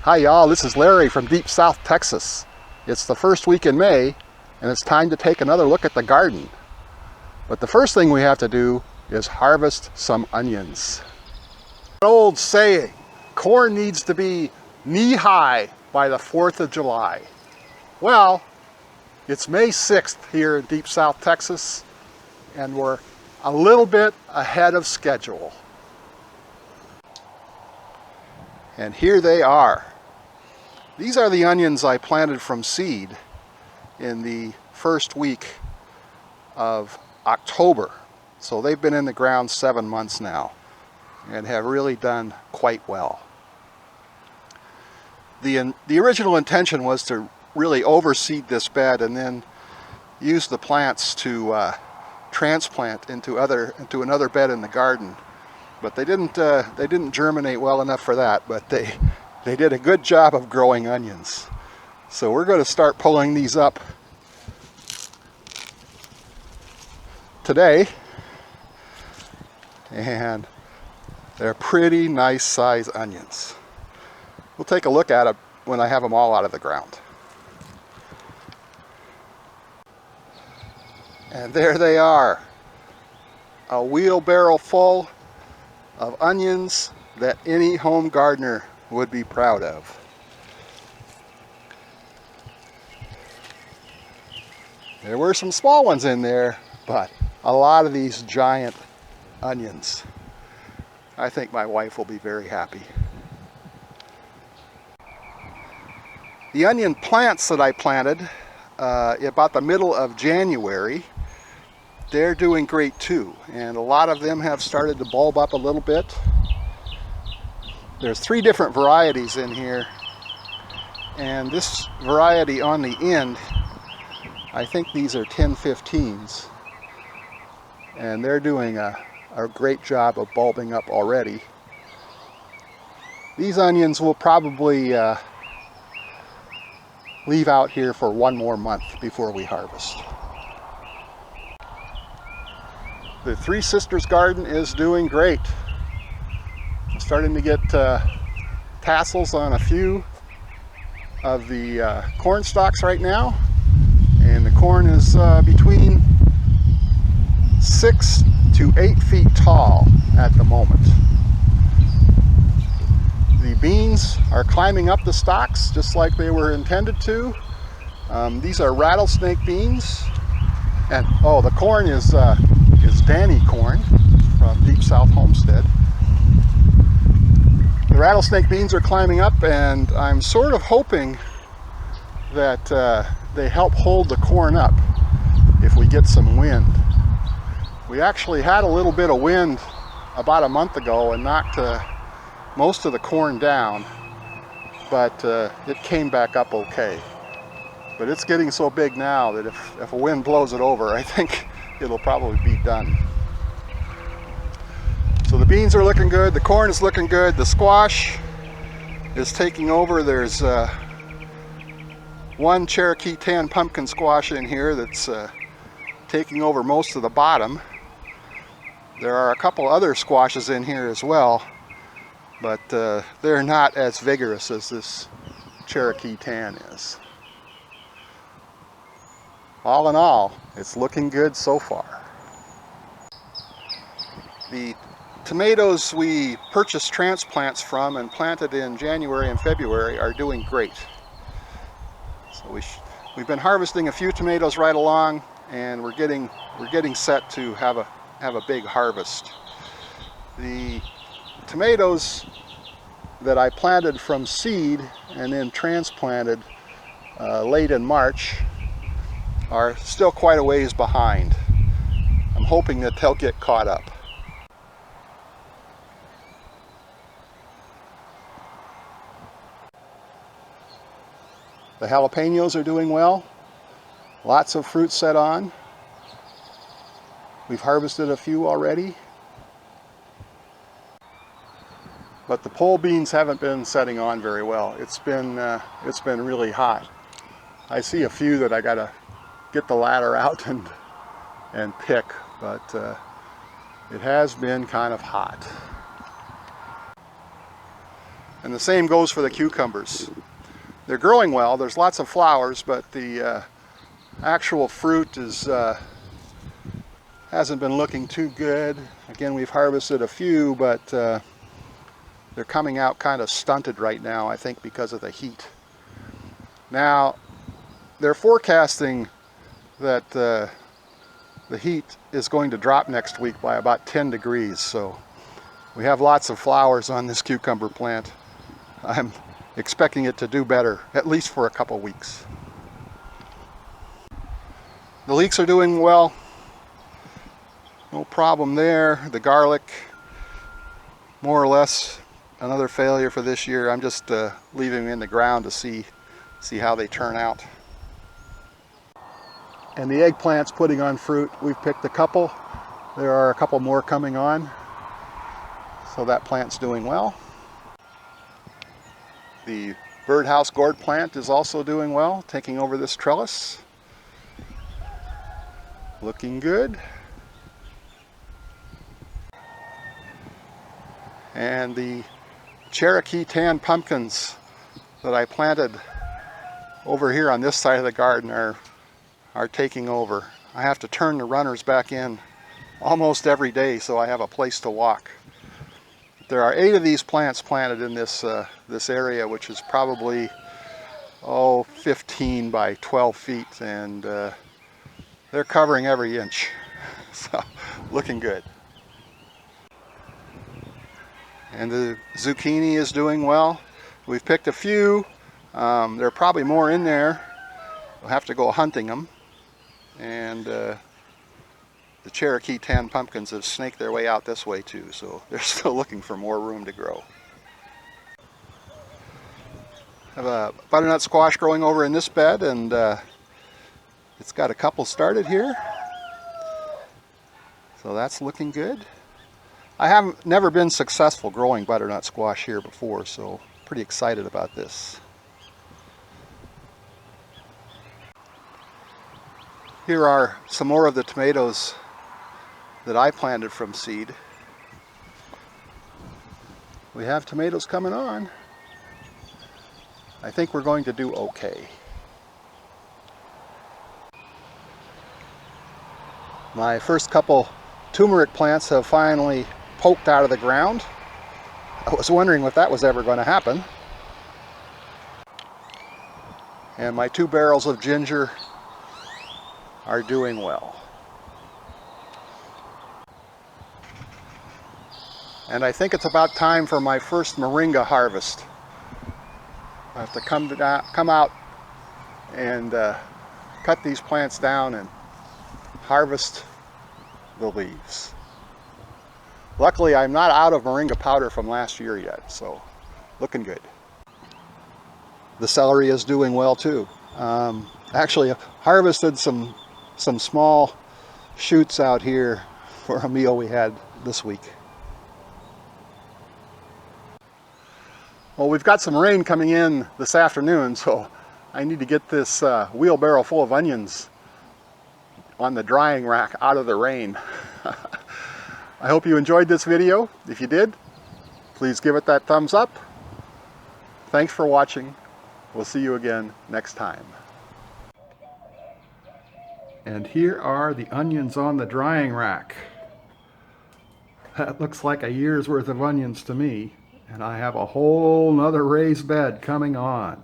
Hi y'all, this is Larry from deep South Texas. It's the first week in May and it's time to take another look at the garden. But the first thing we have to do is harvest some onions. An old saying, corn needs to be knee-high by the 4th of July. Well, it's May 6th here in deep South Texas and we're a little bit ahead of schedule. And here they are. These are the onions I planted from seed in the first week of October. So they've been in the ground 7 months now and have really done quite well. The original intention was to really overseed this bed and then use the plants to transplant into another bed in the garden. But they didn't germinate well enough for that, but they did a good job of growing onions. So we're going to start pulling these up today, and they're pretty nice size onions. We'll take a look at it when I have them all out of the ground. And there they are, a wheelbarrow full of onions that any home gardener would be proud of. There were some small ones in there, but a lot of these giant onions. I think my wife will be very happy. The onion plants that I planted about the middle of January, they're doing great too, and a lot of them have started to bulb up a little bit. There's 3 different varieties in here, and this variety on the end, I think these are 1015s, and they're doing a great job of bulbing up already. These onions will probably leave out here for 1 more month before we harvest. The Three Sisters garden is doing great. I'm starting to get tassels on a few of the corn stalks right now, and the corn is between 6 to 8 feet tall at the moment. The beans are climbing up the stalks just like they were intended to. These are rattlesnake beans, and oh, the corn is Danny corn from Deep South Homestead. The rattlesnake beans are climbing up, and I'm sort of hoping that they help hold the corn up if we get some wind. We actually had a little bit of wind about a month ago and knocked most of the corn down, but it came back up okay. But it's getting so big now that if a wind blows it over, I think it'll probably be done. So the beans are looking good, the corn is looking good, the squash is taking over. There's one Cherokee Tan pumpkin squash in here that's taking over most of the bottom. There are a couple other squashes in here as well, but they're not as vigorous as this Cherokee Tan is. All in all, it's looking good so far. The tomatoes we purchased transplants from and planted in January and February are doing great. So we've been harvesting a few tomatoes right along, and we're getting set to have a big harvest. The tomatoes that I planted from seed and then transplanted late in March are still quite a ways behind. I'm hoping that they'll get caught up. The jalapenos are doing well. Lots of fruit set on. We've harvested a few already. But the pole beans haven't been setting on very well. It's been really hot. I see a few that I gotta get the ladder out and pick, but it has been kind of hot. And the same goes for the cucumbers. They're growing well. There's lots of flowers, but the actual fruit is hasn't been looking too good. Again, we've harvested a few, but they're coming out kind of stunted right now, I think because of the heat. Now, they're forecasting that the heat is going to drop next week by about 10 degrees, so we have lots of flowers on this cucumber plant. I'm expecting it to do better, at least for a couple weeks. The leeks are doing well. No problem there. The garlic, more or less another failure for this year. I'm just leaving them in the ground to see how they turn out. And the eggplant's putting on fruit. We've picked a couple. There are a couple more coming on. So that plant's doing well. The birdhouse gourd plant is also doing well, taking over this trellis. Looking good. And the Cherokee Tan pumpkins that I planted over here on this side of the garden are taking over. I have to turn the runners back in almost every day so I have a place to walk. There are 8 of these plants planted in this area, which is probably 15 by 12 feet, and they're covering every inch. So looking good. And the zucchini is doing well. We've picked a few. There are probably more in there. We'll have to go hunting them. And the Cherokee Tan pumpkins have snaked their way out this way too, so they're still looking for more room to grow. I have a butternut squash growing over in this bed, and it's got a couple started here. So that's looking good. I haven't never been successful growing butternut squash here before, so pretty excited about this. Here are some more of the tomatoes that I planted from seed. We have tomatoes coming on. I think we're going to do okay. My first couple turmeric plants have finally poked out of the ground. I was wondering if that was ever going to happen. And my 2 barrels of ginger are doing well. And I think it's about time for my first Moringa harvest. I have to come out and cut these plants down and harvest the leaves. Luckily, I'm not out of Moringa powder from last year yet, so looking good. The celery is doing well too. Actually, I harvested some small shoots out here for a meal we had this week. Well, we've got some rain coming in this afternoon, so I need to get this wheelbarrow full of onions on the drying rack out of the rain. I hope you enjoyed this video. If you did, please give it that thumbs up. Thanks for watching. We'll see you again next time. And here are the onions on the drying rack. That looks like a year's worth of onions to me. And I have a whole nother raised bed coming on.